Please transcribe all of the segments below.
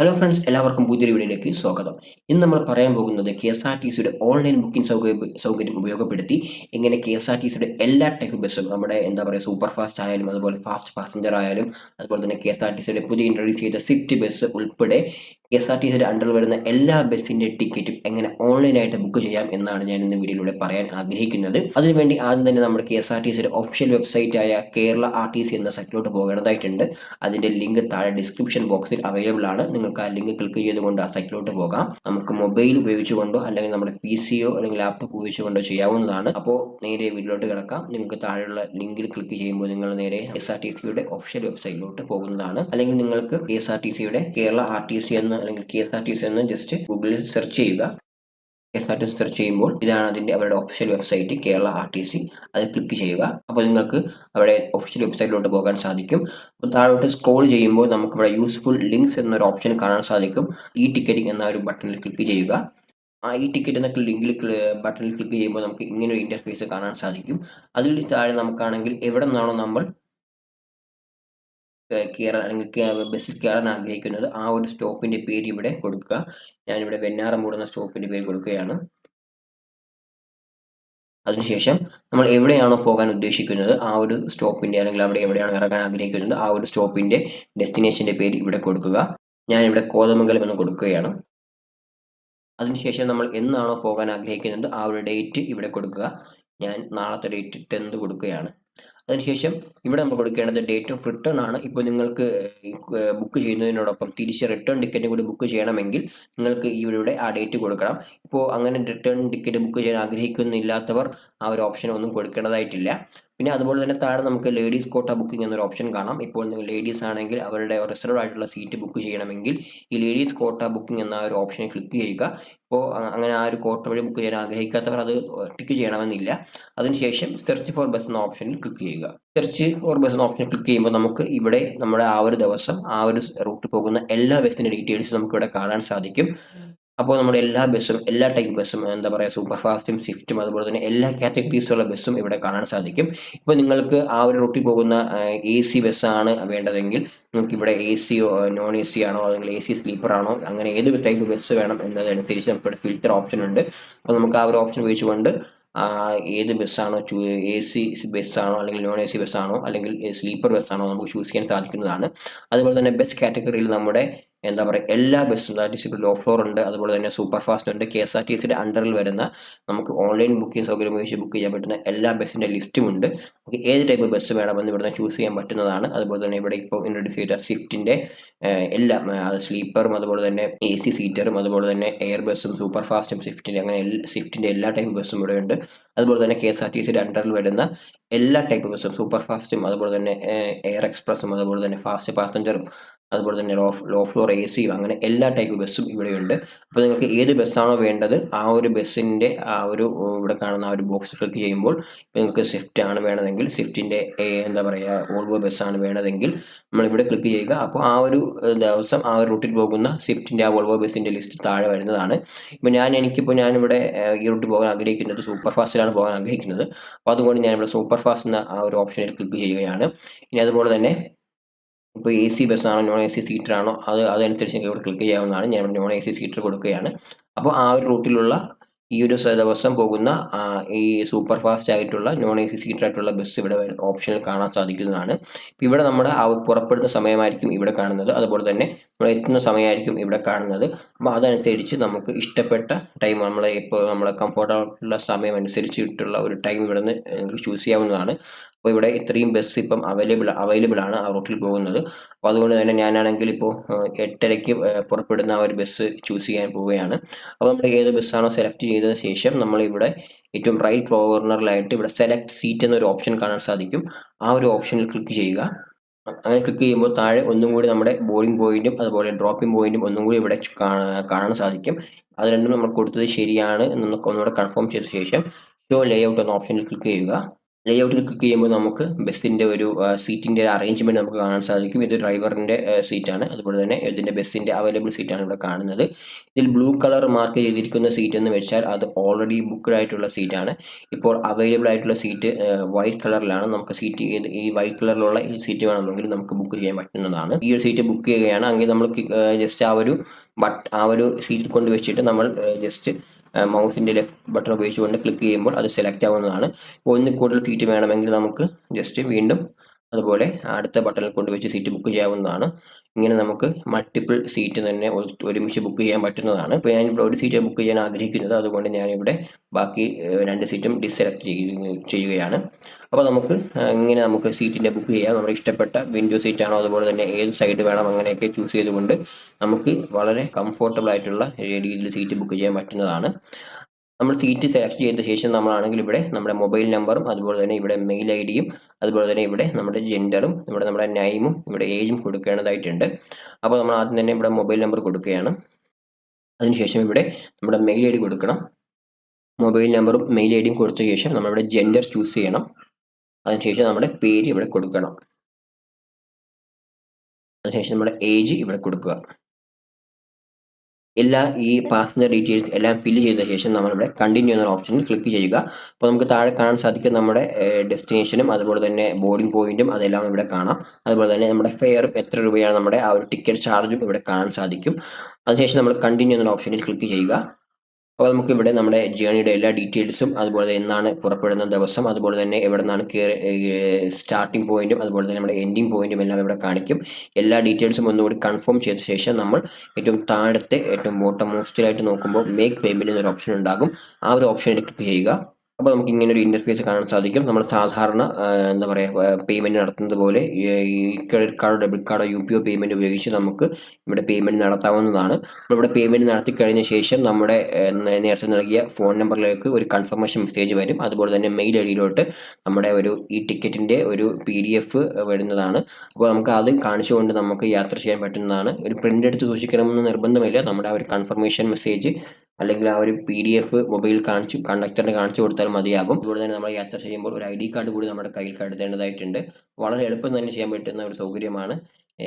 Hello friends, എല്ലാവർക്കും പുതിയൊരു വീഡിയോയിലേക്ക് സ്വാഗതം. ഇന്ന് നമ്മൾ പറയാൻ പോകുന്നത് KSRTCയുടെ ഓൺലൈൻ ബുക്കിംഗ് സൗകര്യം ഉപയോഗപ്പെടുത്തി എങ്ങനെ KSRTCയുടെ എല്ലാ ടൈപ്പ് ബസ്സും നമ്മുടെ സൂപ്പർ ഫാസ്റ്റ് ആയാലും അതുപോലെ ഫാസ്റ്റ് പാസഞ്ചർ ആയാലും അതുപോലെ തന്നെ KSRTCയുടെ പുതിയ ഇൻട്രൊഡ്യൂസ് ചെയ്ത സ്വിഫ്റ്റ് ബസ് ഉൾപ്പെടെ KSRTCയുടെ അണ്ടറിൽ വരുന്ന എല്ലാ ബസ്സിൻ്റെ ടിക്കറ്റും എങ്ങനെ ഓൺലൈനായിട്ട് ബുക്ക് ചെയ്യാം എന്നാണ് ഞാൻ ഇന്ന് വീഡിയോയിലൂടെ പറയാൻ ആഗ്രഹിക്കുന്നത്. അതിനുവേണ്ടി ആദ്യം തന്നെ നമ്മുടെ KSRTCയുടെ ഒഫീഷ്യൽ വെബ്സൈറ്റായ KRTC എന്ന സൈറ്റിലോട്ട് പോകേണ്ടതായിട്ടുണ്ട്. അതിൻ്റെ ലിങ്ക് താഴെ ഡിസ്ക്രിപ്ഷൻ ബോക്സിൽ അവൈലബിൾ ആണ്. നിങ്ങൾക്ക് ആ ലിങ്ക് ക്ലിക്ക് ചെയ്തുകൊണ്ട് ആ സൈറ്റിലോട്ട് പോകാം. നമുക്ക് മൊബൈൽ ഉപയോഗിച്ചുകൊണ്ടോ അല്ലെങ്കിൽ നമ്മുടെ PC-യോ അല്ലെങ്കിൽ ലാപ്ടോപ്പ് ഉപയോഗിച്ചുകൊണ്ടോ ചെയ്യാവുന്നതാണ്. അപ്പോൾ നേരെ വീഡിയോയിലോട്ട് കിടക്കാം. നിങ്ങൾക്ക് താഴെയുള്ള ലിങ്കിൽ ക്ലിക്ക് ചെയ്യുമ്പോൾ നിങ്ങൾ നേരെ KSRTCയുടെ ഒഫീഷ്യൽ വെബ്സൈറ്റിലോട്ട് പോകുന്നതാണ്. അല്ലെങ്കിൽ നിങ്ങൾക്ക് KSRTCയുടെ കേരള RTC എന്ന് അല്ലെങ്കിൽ KSRTC എന്ന് ജസ്റ്റ് ഗൂഗിളിൽ സെർച്ച് ചെയ്യുക. KSRTC സെർച്ച് ചെയ്യുമ്പോൾ ഇതാണ് അവരുടെ ഒഫീഷ്യൽ വെബ്സൈറ്റ് KRTC. അത് ക്ലിക്ക് ചെയ്യുക. അപ്പോൾ നിങ്ങൾക്ക് അവിടെ ഒഫീഷ്യൽ വെബ്സൈറ്റിലോട്ട് പോകാൻ സാധിക്കും. അപ്പോൾ താഴോട്ട് സ്ക്രോൾ ചെയ്യുമ്പോൾ നമുക്ക് ഇവിടെ യൂസ്ഫുൾ ലിങ്ക്സ് എന്നൊരു ഓപ്ഷൻ കാണാൻ സാധിക്കും. ഈ ടിക്കറ്റിംഗ് എന്ന ഒരു ബട്ടണിൽ ക്ലിക്ക് ചെയ്യുക. ഈ ടിക്കറ്റ് എന്ന ബട്ടണിൽ ക്ലിക്ക് ചെയ്യുമ്പോൾ നമുക്ക് ഇങ്ങനെ ഒരു ഇന്റർഫേസ് കാണാൻ സാധിക്കും. അതിൽ താഴെ നമുക്കാണെങ്കിൽ എവിടെ നിന്നാണോ നമ്മൾ ബസ്സിൽ കയറാൻ ആഗ്രഹിക്കുന്നത് ആ ഒരു സ്റ്റോപ്പിന്റെ പേര് ഇവിടെ കൊടുക്കുക. ഞാനിവിടെ വെഞ്ഞാറമൂട് എന്ന സ്റ്റോപ്പിന്റെ പേര് കൊടുക്കുകയാണ്. അതിനുശേഷം നമ്മൾ എവിടെയാണോ പോകാൻ ഉദ്ദേശിക്കുന്നത് ആ ഒരു സ്റ്റോപ്പിന്റെ അല്ലെങ്കിൽ അവിടെ എവിടെയാണോ ഇറങ്ങാൻ ആഗ്രഹിക്കുന്നത് ആ ഒരു സ്റ്റോപ്പിന്റെ ഡെസ്റ്റിനേഷന്റെ പേര് ഇവിടെ കൊടുക്കുക. ഞാനിവിടെ കോതമംഗലം എന്ന് കൊടുക്കുകയാണ്. അതിനുശേഷം നമ്മൾ എന്നാണോ പോകാൻ ആഗ്രഹിക്കുന്നത് ആ ഒരു ഡേറ്റ് ഇവിടെ കൊടുക്കുക. ഞാൻ നാളത്തെ ഡേറ്റ് 10th കൊടുക്കുകയാണ്. അതിനുശേഷം ഇവിടെ നമ്മൾ കൊടുക്കേണ്ടത് ഡേറ്റ് ഓഫ് റിട്ടേൺ ആണ്. ഇപ്പോൾ നിങ്ങൾക്ക് ബുക്ക് ചെയ്യുന്നതിനോടൊപ്പം തിരിച്ച് റിട്ടേൺ ടിക്കറ്റ് കൂടി ബുക്ക് ചെയ്യണമെങ്കിൽ നിങ്ങൾക്ക് ഇവിടെ ആ ഡേറ്റ് കൊടുക്കണം. ഇപ്പോൾ അങ്ങനെ റിട്ടേൺ ടിക്കറ്റ് ബുക്ക് ചെയ്യാൻ ആഗ്രഹിക്കുന്നില്ലാത്തവർ ആ ഒരു ഓപ്ഷൻ ഒന്നും കൊടുക്കേണ്ടതായിട്ടില്ല. പിന്നെ അതുപോലെ തന്നെ താഴെ നമുക്ക് ലേഡീസ് കോട്ട ബുക്കിംഗ് എന്നൊരു ഓപ്ഷൻ കാണാം. ഇപ്പോൾ നിങ്ങൾ ലേഡീസ് ആണെങ്കിൽ അവരുടെ റിസർവ് ആയിട്ടുള്ള സീറ്റ് ബുക്ക് ചെയ്യണമെങ്കിൽ ഈ ലേഡീസ് കോട്ട ബുക്കിംഗ് എന്ന ഒരു ഓപ്ഷനെ ക്ലിക്ക് ചെയ്യുക. ഇപ്പോൾ അങ്ങനെ ആ ഒരു കോട്ട വഴി ബുക്ക് ചെയ്യാൻ ആഗ്രഹിക്കാത്തവർ അത് ടിക്ക് ചെയ്യണമെന്നില്ല. അതിനുശേഷം സെർച്ച് ഫോർ ബസ് എന്ന ഓപ്ഷനിൽ ക്ലിക്ക് ചെയ്യുക. സെർച്ച് ഫോർ ബസ് എന്ന ഓപ്ഷനിൽ ക്ലിക്ക് ചെയ്യുമ്പോൾ നമുക്ക് ഇവിടെ നമ്മുടെ ആ ഒരു ദിവസം ആ ഒരു റൂട്ടിൽ പോകുന്ന എല്ലാ ബസ്സിൻ്റെ ഡീറ്റെയിൽസ് നമുക്ക് ഇവിടെ കാണാൻ സാധിക്കും. അപ്പോൾ നമ്മുടെ എല്ലാ ബസ്സും എല്ലാ ടൈപ്പ് ബസ്സും സൂപ്പർ ഫാസ്റ്റും സ്വിഫ്റ്റും അതുപോലെ തന്നെ എല്ലാ കാറ്റഗറീസുള്ള ബസ്സും ഇവിടെ കാണാൻ സാധിക്കും. ഇപ്പോൾ നിങ്ങൾക്ക് ആ ഒരു റൂട്ടിൽ പോകുന്ന AC ബസ്സാണ് വേണ്ടതെങ്കിൽ നിങ്ങൾക്ക് ഇവിടെ AC-യോ നോൺ AC ആണോ അല്ലെങ്കിൽ AC സ്ലീപ്പർ ആണോ അങ്ങനെ ഏത് ടൈപ്പ് ബസ് വേണം എന്നതനുസരിച്ച് നമുക്കിവിടെ ഫിൽറ്റർ ഓപ്ഷൻ ഉണ്ട്. അപ്പോൾ നമുക്ക് ആ ഒരു ഓപ്ഷൻ ഉപയോഗിച്ചുകൊണ്ട് ഏത് ബസ്സാണോ AC ബസ്സാണോ അല്ലെങ്കിൽ നോൺ AC ബസ്സാണോ അല്ലെങ്കിൽ സ്ലീപ്പർ ബസ്സാണോ നമുക്ക് ചൂസ് ചെയ്യാൻ സാധിക്കുന്നതാണ്. അതുപോലെ തന്നെ ബസ് കാറ്റഗറിയിൽ നമ്മുടെ എല്ലാ ബസ്സും ഇപ്പോൾ ലോ ഫ്ലോർ ഉണ്ട്, അതുപോലെ തന്നെ സൂപ്പർ ഫാസ്റ്റ് ഉണ്ട്. KSRTCയുടെ അണ്ടറിൽ വരുന്ന നമുക്ക് ഓൺലൈൻ ബുക്കിംഗ് സൗകര്യം ഉപയോഗിച്ച് ബുക്ക് ചെയ്യാൻ പറ്റുന്ന എല്ലാ ബസ്സിൻ്റെ ലിസ്റ്റും ഉണ്ട്. നമുക്ക് ഏത് ടൈപ്പ് ബസ് വേണമെന്ന് ഇവിടുന്ന് ചൂസ് ചെയ്യാൻ പറ്റുന്നതാണ്. അതുപോലെ തന്നെ ഇവിടെ ഇപ്പോൾ ഇൻട്രൊഡ്യൂസ് ചെയ്ത സ്വിഫ്റ്റിൻ്റെ എല്ലാം സ്ലീപ്പറും അതുപോലെ തന്നെ AC സീറ്ററും അതുപോലെ തന്നെ എയർ ബസ്സും സൂപ്പർ ഫാസ്റ്റും സ്വിഫ്റ്റിൻ്റെ അങ്ങനെ സ്വിഫ്റ്റിൻ്റെ എല്ലാ ടൈപ്പ് ബസ്സും ഇവിടെ ഉണ്ട്. അതുപോലെ തന്നെ KSRTCയുടെ അണ്ടറിൽ വരുന്ന എല്ലാ ടൈപ്പ് ബസ്സും സൂപ്പർ ഫാസ്റ്റും അതുപോലെ തന്നെ എയർ എക്സ്പ്രസും അതുപോലെ തന്നെ ഫാസ്റ്റ് പാസഞ്ചറും അതുപോലെ തന്നെ ലോ ഫ്ലോർ AC-യും അങ്ങനെ എല്ലാ ടൈപ്പ് ബസ്സും ഇവിടെയുണ്ട്. അപ്പോൾ നിങ്ങൾക്ക് ഏത് ബസ്സാണോ വേണ്ടത് ആ ഒരു ബസ്സിൻ്റെ ആ ഒരു ഇവിടെ കാണുന്ന ആ ഒരു ബോക്സ് ക്ലിക്ക് ചെയ്യുമ്പോൾ ഇപ്പോൾ നിങ്ങൾക്ക് സ്വിഫ്റ്റ് ആണ് വേണ്ടതെങ്കിൽ സ്വിഫ്റ്റിൻ്റെ വോൾവോ ബസ്സാണ് വേണ്ടതെങ്കിൽ നമ്മളിവിടെ ക്ലിക്ക് ചെയ്യുക. അപ്പോൾ ആ ഒരു ദിവസം ആ ഒരു റൂട്ടിൽ പോകുന്ന സ്വിഫ്റ്റിൻ്റെ ആ വോൾവോ ബസ്സിൻ്റെ ലിസ്റ്റ് താഴെ വരുന്നതാണ്. ഇപ്പോൾ ഞാനിവിടെ ഈ റൂട്ടിൽ പോകാൻ ആഗ്രഹിക്കുന്നത് സൂപ്പർ ഫാസ്റ്റിലാണ് പോകാൻ ആഗ്രഹിക്കുന്നത്. അപ്പോൾ അതുകൊണ്ട് ഞാനിവിടെ സൂപ്പർ ഫാസ്റ്റ് എന്ന ആ ഒരു ഓപ്ഷനിൽ ക്ലിക്ക് ചെയ്യുകയാണ്. ഇനി അതുപോലെ തന്നെ ഇപ്പോൾ AC ബസ്സാണോ നോൺ AC സീറ്റർ ആണോ അതനുസരിച്ച് നിങ്ങൾക്ക് ഇവിടെ ക്ലിക്ക് ചെയ്യാവുന്നതാണ്. ഞാൻ നോൺ AC സീറ്റർ കൊടുക്കുകയാണ്. അപ്പോൾ ആ ഒരു റൂട്ടിലുള്ള ഈ ഒരു ദിവസം പോകുന്ന ഈ സൂപ്പർ ഫാസ്റ്റ് ആയിട്ടുള്ള നോൺ AC സീറ്റർ ആയിട്ടുള്ള ബസ് ഇവിടെ ഓപ്ഷനിൽ കാണാൻ സാധിക്കുന്നതാണ്. ഇവിടെ നമ്മുടെ ആ പുറപ്പെടുന്ന സമയമായിരിക്കും ഇവിടെ കാണുന്നത്, അതുപോലെ തന്നെ നമ്മൾ എത്തുന്ന സമയമായിരിക്കും ഇവിടെ കാണുന്നത്. അപ്പോൾ അതനുസരിച്ച് നമുക്ക് ഇഷ്ടപ്പെട്ട ടൈം നമ്മളെ കംഫർട്ടബിളുള്ള സമയം അനുസരിച്ചിട്ടുള്ള ഒരു ടൈം ഇവിടെ നിന്ന് നമുക്ക് ചൂസ് ചെയ്യാവുന്നതാണ്. അപ്പോൾ ഇവിടെ ഇത്രയും ബസ് ഇപ്പം അവൈലബിൾ ആണ് ആ റൂട്ടിൽ പോകുന്നത്. അപ്പോൾ അതുകൊണ്ട് തന്നെ ഞാനാണെങ്കിൽ ഇപ്പോൾ 8:30 പുറപ്പെടുന്ന ആ ഒരു ബസ് ചൂസ് ചെയ്യാൻ പോവുകയാണ്. അപ്പോൾ നമ്മൾ ഏത് ബസ്സാണോ സെലക്ട് ചെയ്തതിന് ശേഷം നമ്മളിവിടെ ഏറ്റവും റൈറ്റ് കോർണറിലായിട്ട് ഇവിടെ സെലക്ട് സീറ്റ് എന്നൊരു ഓപ്ഷൻ കാണാൻ സാധിക്കും. ആ ഒരു ഓപ്ഷനിൽ ക്ലിക്ക് ചെയ്യുക. അങ്ങനെ ക്ലിക്ക് ചെയ്യുമ്പോൾ താഴെ ഒന്നും കൂടി നമ്മുടെ ബോർഡിംഗ് പോയിന്റും അതുപോലെ ഡ്രോപ്പിംഗ് പോയിന്റും ഒന്നും കൂടി ഇവിടെ കാണാൻ സാധിക്കും. അത് രണ്ടും നമ്മൾ കൊടുത്തത് ശരിയാണ് എന്ന് ഒന്നുകൂടെ കൺഫേം ചെയ്ത ശേഷം ഷോ ലേഔട്ട് എന്ന ഓപ്ഷനിൽ ക്ലിക്ക് ചെയ്യുക. ലേഔട്ടിൽ ക്ലിക്ക് ചെയ്യുമ്പോൾ നമുക്ക് ബസ്സിൻ്റെ ഒരു സീറ്റിൻ്റെ അറേഞ്ച്മെൻറ്റ് നമുക്ക് കാണാൻ സാധിക്കും. ഇത് ഡ്രൈവറിൻ്റെ സീറ്റാണ്. അതുപോലെ തന്നെ ഇതിൻ്റെ ബസ്സിൻ്റെ അവൈലബിൾ സീറ്റാണ് ഇവിടെ കാണുന്നത്. ഇതിൽ ബ്ലൂ കളർ മാർക്ക് ചെയ്തിരിക്കുന്ന സീറ്റ് എന്ന് വെച്ചാൽ അത് ഓൾറെഡി ബുക്ക്ഡ് ആയിട്ടുള്ള സീറ്റാണ്. ഇപ്പോൾ അവൈലബിൾ ആയിട്ടുള്ള സീറ്റ് വൈറ്റ് കളറിലാണ്. നമുക്ക് സീറ്റ് ഈ വൈറ്റ് കളറിലുള്ള ഈ സീറ്റ് വേണമെങ്കിൽ നമുക്ക് ബുക്ക് ചെയ്യാൻ പറ്റുന്നതാണ്. ഈ ഒരു സീറ്റ് ബുക്ക് ചെയ്യുകയാണ് എങ്കിൽ നമ്മൾ ജസ്റ്റ് ആ ഒരു സീറ്റിൽ കൊണ്ട് വെച്ചിട്ട് നമ്മൾ ജസ്റ്റ് മൗസിൻ്റെ ലെഫ്റ്റ് ബട്ടൺ ഉപയോഗിച്ചുകൊണ്ട് ക്ലിക്ക് ചെയ്യുമ്പോൾ അത് സെലക്ട് ആവുന്നതാണ്. ഒന്നിൽ കൂടുതൽ സീറ്റ് വേണമെങ്കിൽ നമുക്ക് ജസ്റ്റ് വീണ്ടും അതുപോലെ അടുത്ത ബട്ടണിൽ കൊണ്ടുവച്ച് സീറ്റ് ബുക്ക് ചെയ്യാവുന്നതാണ്. ഇങ്ങനെ നമുക്ക് മൾട്ടിപ്പിൾ സീറ്റ് തന്നെ ഒരുമിച്ച് ബുക്ക് ചെയ്യാൻ പറ്റുന്നതാണ്. ഇപ്പോൾ ഞാനിവിടെ ഒരു സീറ്റ് ബുക്ക് ചെയ്യാൻ ആഗ്രഹിക്കുന്നത്, അതുകൊണ്ട് ഞാനിവിടെ ബാക്കി 2 സീറ്റും ഡിസെലക്ട് ചെയ്യുകയാണ്. അപ്പോൾ ഇങ്ങനെ നമുക്ക് സീറ്റിൻ്റെ ബുക്ക് ചെയ്യാം. നമ്മുടെ ഇഷ്ടപ്പെട്ട വിൻഡോ സീറ്റാണോ അതുപോലെ തന്നെ ഏത് സൈഡ് വേണം അങ്ങനെയൊക്കെ ചൂസ് ചെയ്തുകൊണ്ട് നമുക്ക് വളരെ കംഫോർട്ടബിൾ ആയിട്ടുള്ള രീതിയിൽ സീറ്റ് ബുക്ക് ചെയ്യാൻ പറ്റുന്നതാണ്. നമ്മൾ സീറ്റ് സെലക്ട് ചെയ്ത ശേഷം നമ്മളാണെങ്കിൽ ഇവിടെ നമ്മുടെ മൊബൈൽ നമ്പറും അതുപോലെ തന്നെ ഇവിടെ മെയിൽ ഐ ഡിയും അതുപോലെ തന്നെ ഇവിടെ നമ്മുടെ ജെൻഡറും നമ്മുടെ നെയിമും ഇവിടെ ഏജും കൊടുക്കേണ്ടതായിട്ടുണ്ട്. അപ്പോൾ നമ്മൾ ആദ്യം തന്നെ ഇവിടെ മൊബൈൽ നമ്പർ കൊടുക്കുകയാണ്. അതിനുശേഷം ഇവിടെ നമ്മുടെ മെയിൽ ഐ ഡി കൊടുക്കണം. മൊബൈൽ നമ്പറും മെയിൽ ഐ ഡിയും കൊടുത്ത ശേഷം നമ്മളിവിടെ ജെൻഡർ ചൂസ് ചെയ്യണം. അതിനുശേഷം നമ്മുടെ പേര് ഇവിടെ കൊടുക്കണം. അതിനുശേഷം നമ്മുടെ ഏജ് ഇവിടെ കൊടുക്കുക. ഈ പാസഞ്ചർ ഡീറ്റെയിൽസ് എല്ലാം ഫില്ല് ചെയ്ത ശേഷം നമ്മളിവിടെ കണ്ടിന്യൂ എന്ന ഓപ്ഷനിൽ ക്ലിക്ക് ചെയ്യുക. അപ്പോൾ നമുക്ക് താഴെ കാണാൻ സാധിക്കും നമ്മുടെ ഡെസ്റ്റിനേഷനും അതുപോലെ തന്നെ ബോർഡിംഗ് പോയിന്റും അതെല്ലാം ഇവിടെ കാണാം. അതുപോലെ തന്നെ നമ്മുടെ ഫെയറും എത്ര രൂപയാണ് നമ്മുടെ ആ ഒരു ടിക്കറ്റ് ചാർജും ഇവിടെ കാണാൻ സാധിക്കും. അതിനുശേഷം നമ്മൾ കണ്ടിന്യൂ എന്ന ഓപ്ഷനിൽ ക്ലിക്ക് ചെയ്യുക. അപ്പോൾ നമുക്കിവിടെ നമ്മുടെ ജേണിയുടെ എല്ലാ ഡീറ്റെയിൽസും അതുപോലെ എന്നാണ് പുറപ്പെടുന്ന ദിവസം അതുപോലെ തന്നെ എവിടെ നിന്നാണ് സ്റ്റാർട്ടിംഗ് പോയിന്റും അതുപോലെ തന്നെ നമ്മുടെ എൻഡിങ് പോയിന്റും എല്ലാം ഇവിടെ കാണിക്കും. എല്ലാ ഡീറ്റെയിൽസും ഒന്നുകൂടി കൺഫേം ചെയ്ത ശേഷം നമ്മൾ ഏറ്റവും താഴത്തെ ഏറ്റവും ബോട്ടം മോസ്റ്റിലായിട്ട് നോക്കുമ്പോൾ മേക്ക് പേയ്മെൻറ്റ് എന്നൊരു ഓപ്ഷൻ ഉണ്ടാകും. ആ ഒരു ഓപ്ഷനിൽ ക്ലിക്ക് ചെയ്യുക. അപ്പോൾ നമുക്ക് ഇങ്ങനെ ഒരു ഇൻ്റർഫേസ് കാണാൻ സാധിക്കും. നമ്മൾ സാധാരണ പേയ്മെൻറ്റ് നടത്തുന്നത് പോലെ ഈ ക്രെഡിറ്റ് കാർഡോ ഡെബിറ്റ് കാർഡോ UPI പേയ്മെൻറ്റ് ഉപയോഗിച്ച് നമുക്ക് ഇവിടെ പേയ്മെൻറ്റ് നടത്താവുന്നതാണ്. നമ്മളിവിടെ പേയ്മെൻറ്റ് നടത്തി കഴിഞ്ഞ ശേഷം നമ്മുടെ നേരത്തെ നൽകിയ ഫോൺ നമ്പറിലേക്ക് ഒരു കൺഫർമേഷൻ മെസ്സേജ് വരും. അതുപോലെ തന്നെ മെയിൽ ഐ ഡിയിലോട്ട് നമ്മുടെ ഈ ടിക്കറ്റിൻ്റെ ഒരു PDF വരുന്നതാണ്. അപ്പോൾ നമുക്ക് അത് കാണിച്ചുകൊണ്ട് നമുക്ക് യാത്ര ചെയ്യാൻ പറ്റുന്നതാണ്. ഒരു പ്രിൻ്റ് എടുത്ത് സൂക്ഷിക്കണമെന്ന് നിർബന്ധമില്ല. നമ്മുടെ ആ ഒരു കൺഫർമേഷൻ മെസ്സേജ് അല്ലെങ്കിൽ ആ ഒരു PDF മൊബൈൽ കണ്ടക്ടറിന് കാണിച്ചു കൊടുത്താൽ മതിയാകും. അതുപോലെ തന്നെ നമ്മൾ യാത്ര ചെയ്യുമ്പോൾ ഒരു ID കാർഡ് കൂടി നമ്മുടെ കയ്യിൽ കരുതേണ്ടതായിട്ടുണ്ട്. വളരെ എളുപ്പം തന്നെ ചെയ്യാൻ പറ്റുന്ന ഒരു സൗകര്യമാണ്.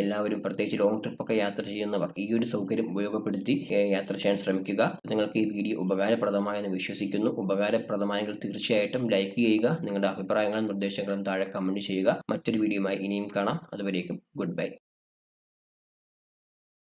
എല്ലാവരും പ്രത്യേകിച്ച് ലോങ് ട്രിപ്പൊക്കെ യാത്ര ചെയ്യുന്നവർ ഈ ഒരു സൗകര്യം ഉപയോഗപ്പെടുത്തി യാത്ര ചെയ്യാൻ ശ്രമിക്കുക. നിങ്ങൾക്ക് ഈ വീഡിയോ ഉപകാരപ്രദമായെന്ന് വിശ്വസിക്കുന്നു. ഉപകാരപ്രദമായെങ്കിൽ തീർച്ചയായിട്ടും ലൈക്ക് ചെയ്യുക. നിങ്ങളുടെ അഭിപ്രായങ്ങളും നിർദ്ദേശങ്ങളും താഴെ കമൻറ്റ് ചെയ്യുക. മറ്റൊരു വീഡിയോയുമായി ഇനിയും കാണാം. അതുവരേക്കും ഗുഡ് ബൈ.